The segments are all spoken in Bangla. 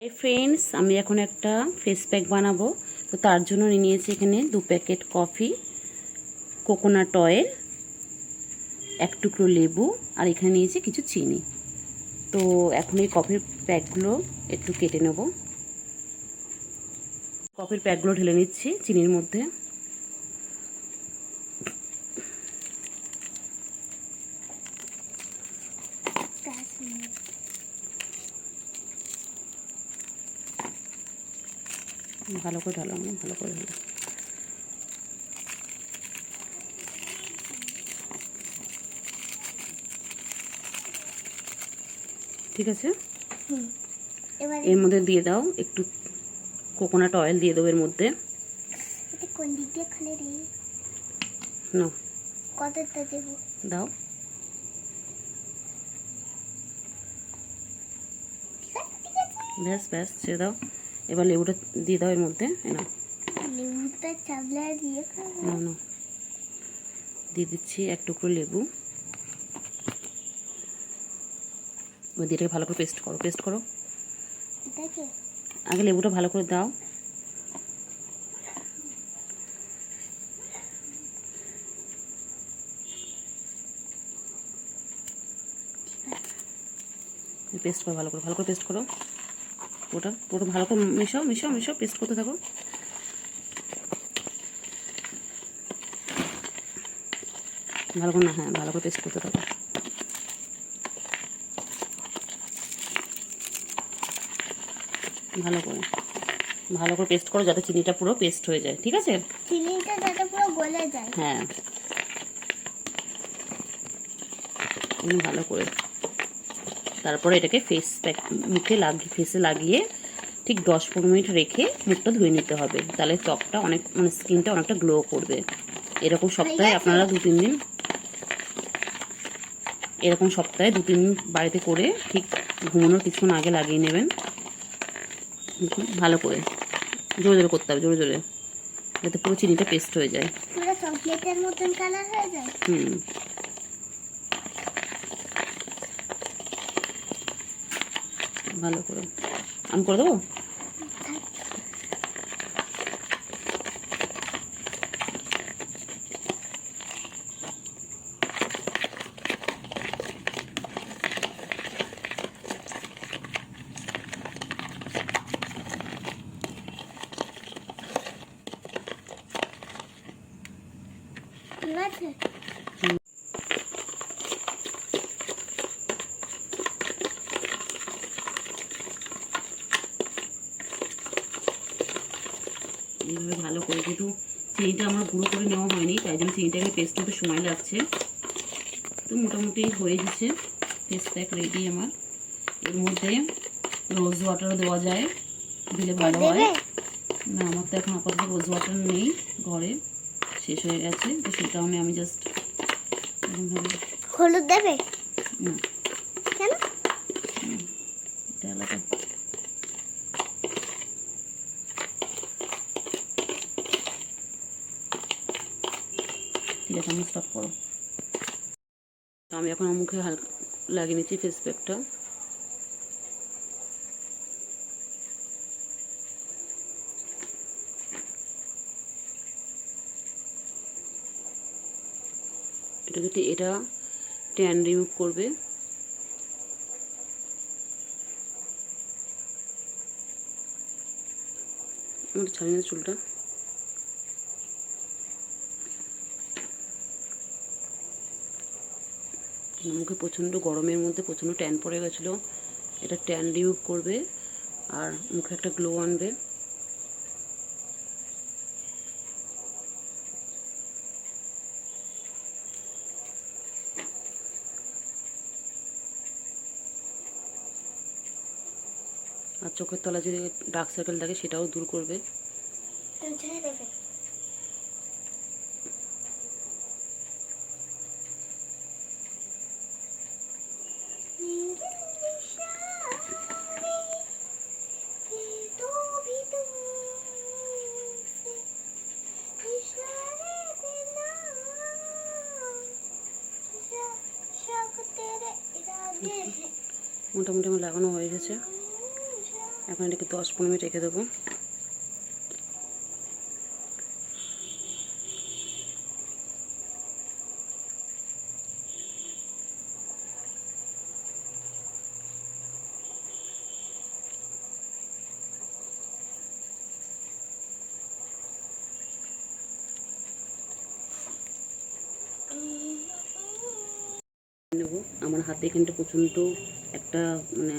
এই ফ্রেন্ডস, আমি এখন একটা ফেস প্যাক বানাবো। তো তার জন্য নিয়েছি এখানে 2 প্যাকেট কফি, কোকোনাট অয়েল, 1 টুকরো লেবু, আর এখানে নিয়েছি কিছু চিনি। তো এখন এই কফির প্যাকগুলো একটু কেটে নেব। কফির প্যাকগুলো ঢেলে নিচ্ছি চিনির মধ্যে। ভালো করে ঢালো, ভালো করে ঢালো। ঠিক আছে, এর মধ্যে দিয়ে দাও একটু কোকোনাট অয়েল দিয়ে দেবো এর মধ্যে। কোন দিক দিয়ে খালে রে? নাও, কতটা দেব? দাও। ব্যাস ব্যাস, ছেড়ে দাও। এবার লেবুটা দিয়ে দাও এর মধ্যে। নাও, লেবুটা চাবলা দিয়ে নাও নাও, দিয়ে দিচ্ছি 1 টুকরো লেবু। এবার দিয়ে ভালো করে পেস্ট করো, পেস্ট করো। এটাকে আগে লেবুটা ভালো করে দাও। পেস্ট করো, ভালো করে পেস্ট করো। পুরো ভালো করে মেশাও মেশাও মেশাও, পেস্ট করতে থাকো। ভালো করে না, হ্যাঁ, ভালো করে পেস্ট করতে থাকো। ভালো করে পেস্ট করো যাতে চিনিটা পুরো পেস্ট হয়ে যায়। ঠিক আছে, চিনিটা যাতে পুরো গলে যায়। হ্যাঁ, ভালো করে। তারপরে এটাকে ফেসে লাগিয়ে ঠিক 10-15 মিনিট রেখে মুখটা ধুয়ে নিতে হবে। তাহলে ত্বকটা স্কিনটা অনেকটা গ্লো করবে। এরকম সপ্তাহে আপনারা 2-3 দিন, এরকম সপ্তাহে 2-3 দিন বাড়িতে করে ঠিক ঘুমানোর কিছুক্ষণ আগে লাগিয়ে নেবেন। ভালো করে জোরে জোরে করতে হবে, জোরে জোরে, যাতে পুরো চিনিটা পেস্ট হয়ে যায়। পুরো চকলেটের মতন কালার হয়ে যায়। ভালো করে আমি করে দেবো। ঠিক আছে, এইভাবে ভালো করে, কিন্তু চিনিটা আমার গুঁড়ো করে নেওয়া হয়নি, তাই জন্য চিনিটাকে পেস্ট হতে সময় লাগছে। তো মোটামুটি হয়ে গেছে ফেস প্যাক রেডি আমার। এর মধ্যে রোজ ওয়াটারও দেওয়া যায়, দিলে ভালো হয়। না, আমার তো এখন আপাতত রোজ ওয়াটার নেই ঘরে, শেষ হয়ে গেছে। তো সেটা আমি জাস্ট হলুদ দেবে না, কেন? এটা আলাদা। ঠিক আছে, আমি স্টপ করো। আমি এখন আমার মুখে হালকা লাগিয়ে নিচ্ছি ফেস প্যাকটা। এটা ট্যান রিমুভ করবে। আমার ছাড়িয়ে না চুলটা। মুখে প্রচণ্ড গরমের মধ্যে প্রচণ্ড ট্যান পড়ে গেছিলো, এটা ট্যান রিমুভ করবে আর মুখে একটা গ্লো আনবে। আর চোখের তলায় যদি ডার্ক সার্কেল থাকে সেটাও দূর করবে। মোটামুটি আমার লাগানো হয়ে গেছে। এখন এটাকে 10-15 মিনিট রেখে দেবো। নেব আমার হাতে এখানটা প্রচণ্ড একটা মানে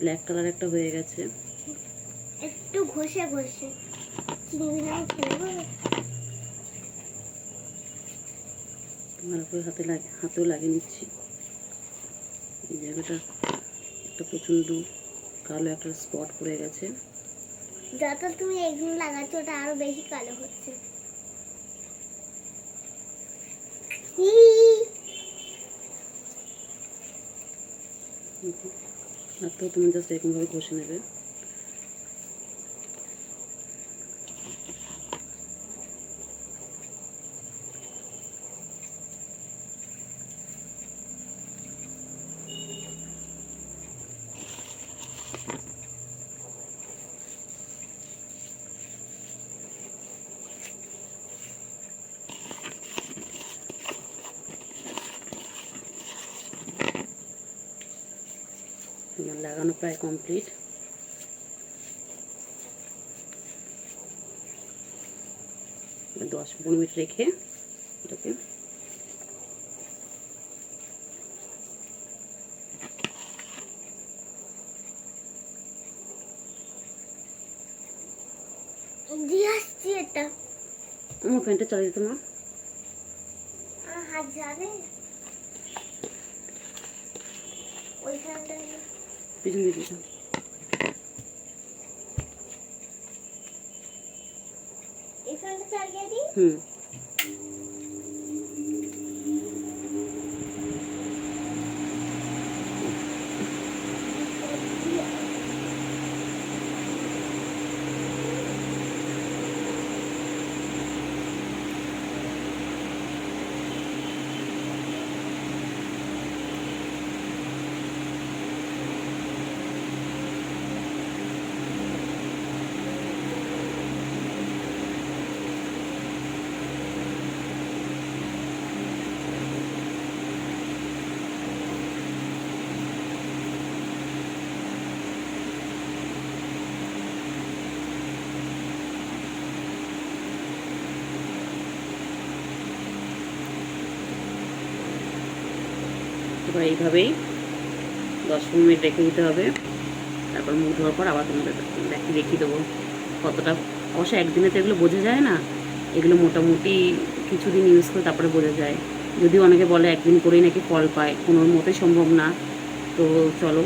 ব্ল্যাক কালার একটা হয়ে গেছে। একটু ঘষে ঘষে চিংড়িটা খেলবো। ভালো করে হাতেও লাগিয়ে নিচ্ছি। এই জায়গাটা একটা প্রচণ্ড কালো একটা স্পট পড়ে গেছে। যত তুমি এগুলো লাগাচ্ছ ওটা আরো বেশি কালো হচ্ছে। হাতটাও তুমি জাস্ট এরকমভাবে ঘষে নেবে। আমার লাগানো প্রায় কমপ্লিট। এবার 10-15 মিনিট রেখে এটাকে দিয়ে আসছি এটা। আমার ফ্যানটা চালিয়ে দিতে মা। আমার হাত যাবে ওইখানটা। পিছন দিয়ে দিতাম। এখানটা চালিয়ে দিই। এবার এইভাবেই 10-15 মিনিট রেখে দিতে হবে। তারপর মুখ ধোয়ার পর আবার তোমাদের দেখিয়ে দেবো কতটা। অবশ্য একদিনে তো এগুলো বোঝা যায় না, এগুলো মোটামুটি কিছুদিন ইউজ করে তারপরে বোঝা যায়। যদিও অনেকে বলে একদিন করেই নাকি ফল পায়, কোনো মতেই সম্ভব না। তো চলো